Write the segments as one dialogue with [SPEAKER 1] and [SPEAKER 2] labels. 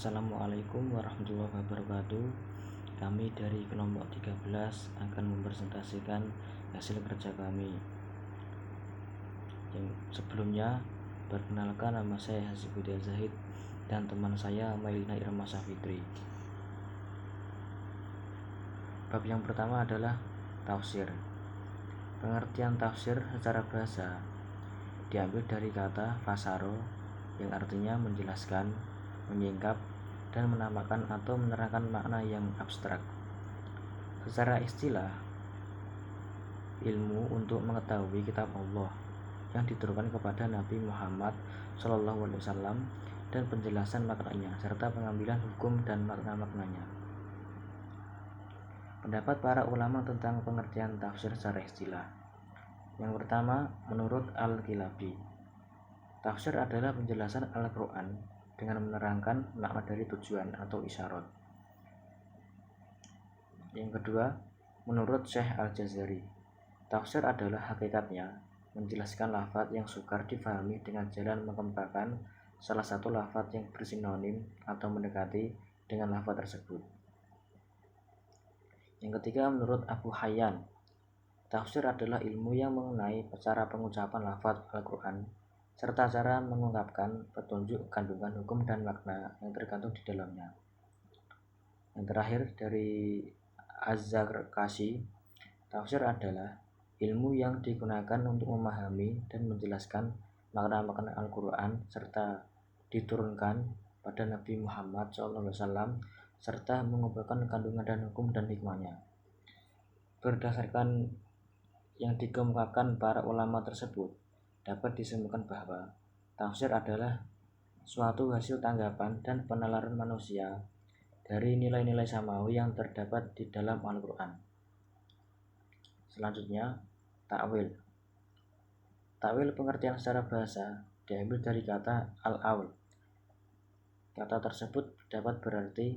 [SPEAKER 1] Assalamualaikum warahmatullahi wabarakatuh. Kami dari kelompok 13 akan mempresentasikan hasil kerja kami. Yang sebelumnya, perkenalkan, nama saya Hasibudin Zahid dan teman saya Mailina Irma Safitri. Bab yang pertama adalah tafsir. Pengertian tafsir secara bahasa diambil dari kata fasaro yang artinya menjelaskan, menyingkap, dan menamakan atau menerangkan makna yang abstrak. Secara istilah, ilmu untuk mengetahui kitab Allah yang diturunkan kepada Nabi Muhammad SAW dan penjelasan maknanya serta pengambilan hukum dan makna-maknanya. Pendapat para ulama tentang pengertian tafsir secara istilah. Yang pertama, menurut Al-Kilabi, tafsir adalah penjelasan Al-Quran dengan menerangkan makna dari tujuan atau isyarat. Yang kedua, menurut Syekh Al-Jazari, tafsir adalah hakikatnya menjelaskan lafaz yang sukar difahami dengan jalan mengembangkan salah satu lafaz yang bersinonim atau mendekati dengan lafaz tersebut. Yang ketiga, menurut Abu Hayyan, tafsir adalah ilmu yang mengenai cara pengucapan lafaz Al-Quran serta cara mengungkapkan petunjuk kandungan hukum dan makna yang tergantung di dalamnya. Yang terakhir, dari Az-Zarkashi, tafsir adalah ilmu yang digunakan untuk memahami dan menjelaskan makna-makna Al-Quran serta diturunkan pada Nabi Muhammad SAW serta mengumpulkan kandungan dan hukum dan hikmahnya. Berdasarkan yang dikemukakan para ulama tersebut, dapat disimpulkan bahwa tafsir adalah suatu hasil tanggapan dan penalaran manusia dari nilai-nilai samawi yang terdapat di dalam Al-Quran. Selanjutnya, takwil. Takwil pengertian secara bahasa diambil dari kata al-awl. Kata tersebut dapat berarti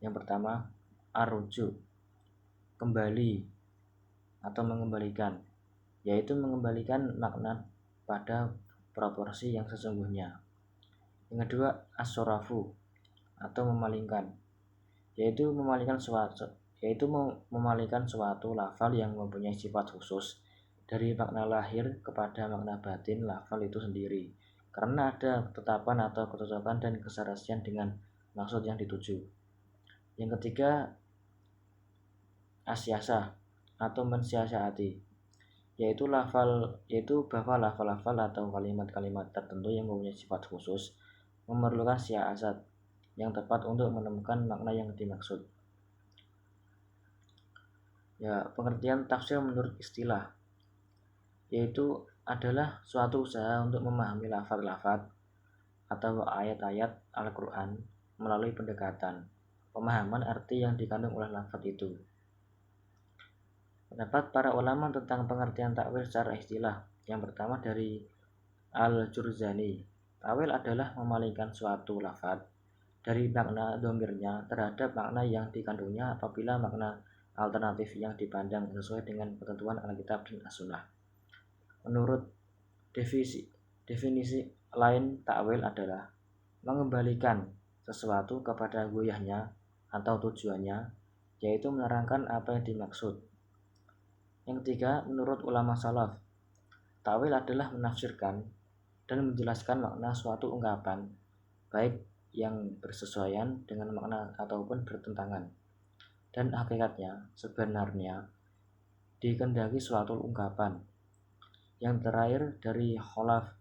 [SPEAKER 1] yang pertama, ar-ruju, kembali atau mengembalikan, yaitu mengembalikan makna pada proporsi yang sesungguhnya. Yang kedua, as-surafu atau memalingkan, yaitu memalingkan suatu lafal yang mempunyai sifat khusus dari makna lahir kepada makna batin lafal itu sendiri, karena ada ketetapan atau kecocokan dan keserasian dengan maksud yang dituju. Yang ketiga, asyasah atau mensiasati, yaitu bahwa lafal-lafal atau kalimat-kalimat tertentu yang mempunyai sifat khusus memerlukan siasat yang tepat untuk menemukan makna yang dimaksud. Pengertian tafsir menurut istilah, yaitu adalah suatu usaha untuk memahami lafaz-lafaz atau ayat-ayat Al-Quran melalui pendekatan, pemahaman arti yang dikandung oleh lafaz itu. Pendapat para ulama tentang pengertian takwil secara istilah. Yang pertama, dari Al-Jurzani, takwil adalah memalingkan suatu lafaz dari makna dhamirnya terhadap makna yang dikandungnya apabila makna alternatif yang dipandang sesuai dengan ketentuan Alkitab dan As-Sunnah. Menurut definisi lain, takwil adalah mengembalikan sesuatu kepada goyahnya atau tujuannya, yaitu menerangkan apa yang dimaksud. Yang ketiga, menurut ulama salaf, takwil adalah menafsirkan dan menjelaskan makna suatu ungkapan, baik yang bersesuaian dengan makna ataupun bertentangan, dan hakikatnya sebenarnya dikehendaki suatu ungkapan. Yang terakhir, dari kholaf,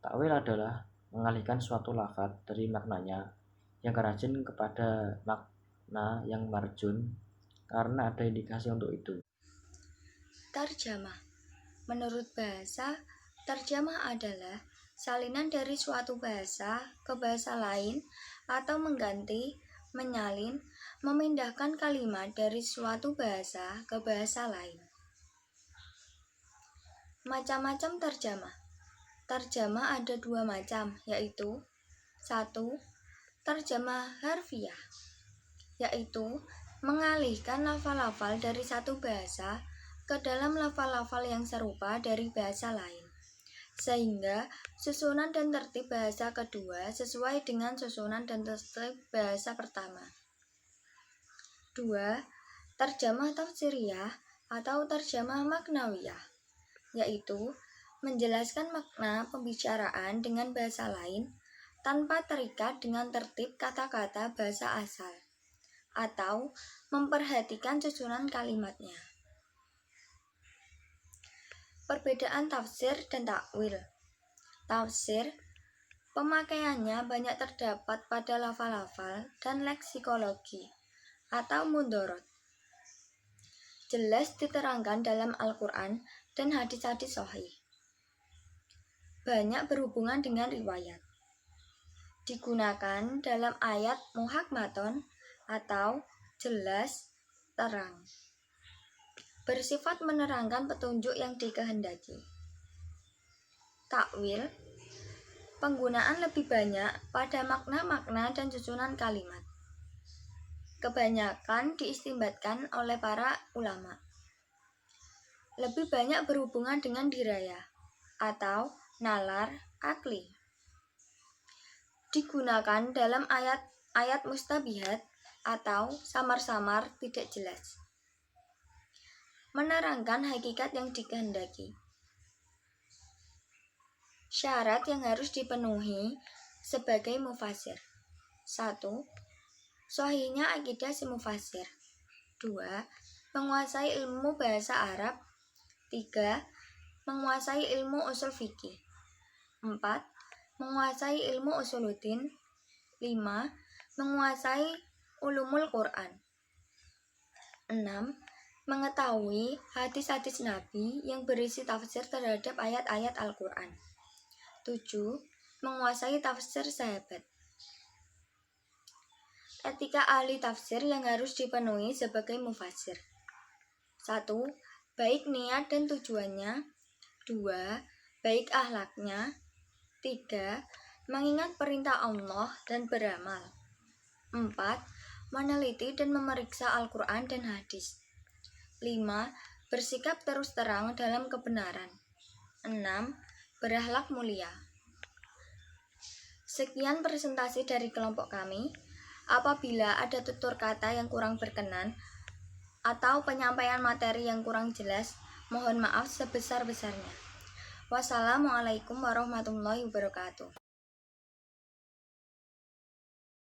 [SPEAKER 1] takwil adalah mengalihkan suatu lafaz dari maknanya yang rajin kepada makna yang marjun karena ada indikasi untuk itu.
[SPEAKER 2] Tarjamah. Menurut bahasa, tarjamah adalah salinan dari suatu bahasa ke bahasa lain atau mengganti, menyalin, memindahkan kalimat dari suatu bahasa ke bahasa lain. Macam-macam tarjamah. Tarjamah ada dua macam, yaitu 1. Tarjamah harfiah, yaitu mengalihkan lafal-lafal dari satu bahasa ke dalam lafal-lafal yang serupa dari bahasa lain. sehingga susunan dan tertib bahasa kedua sesuai dengan susunan dan tertib bahasa pertama. 2. Terjemah tafsiriyah atau terjemah maknawiyah, yaitu menjelaskan makna pembicaraan dengan bahasa lain tanpa terikat dengan tertib kata-kata bahasa asal, atau memperhatikan susunan kalimatnya. Perbedaan tafsir dan takwil. Tafsir, pemakaiannya banyak terdapat pada lafal-lafal dan leksikologi atau mudorot. Jelas diterangkan dalam Al-Quran dan hadis-hadis sahih. Banyak berhubungan dengan riwayat. Digunakan dalam ayat muhakmaton atau jelas, terang. Bersifat menerangkan petunjuk yang dikehendaki. Takwil, penggunaan lebih banyak pada makna-makna dan susunan kalimat. Kebanyakan diistimbatkan oleh para ulama. Lebih banyak berhubungan dengan diraya atau nalar akli. Digunakan dalam ayat mustabihat atau samar-samar tidak jelas. Menerangkan hakikat yang dikehendaki. Syarat yang harus dipenuhi sebagai mufasir. 1. Shahihnya akidah si mufasir. 2. Menguasai ilmu bahasa Arab. 3. Menguasai ilmu usul fikih. 4. Menguasai ilmu usuluddin. 5. Menguasai ulumul Quran. 6. Mengetahui hadis-hadis Nabi yang berisi tafsir terhadap ayat-ayat Al-Quran. 7. Menguasai tafsir sahabat. Etika ahli tafsir yang harus dipenuhi sebagai mufasir. 1. Baik niat dan tujuannya. 2. Baik akhlaknya. 3. Mengingat perintah Allah dan beramal. 4. Meneliti dan memeriksa Al-Quran dan hadis. 5. Bersikap terus terang dalam kebenaran. 6. Berakhlak mulia. Sekian presentasi dari kelompok kami. Apabila ada tutur kata yang kurang berkenan atau penyampaian materi yang kurang jelas, mohon maaf sebesar-besarnya. Wassalamualaikum warahmatullahi wabarakatuh.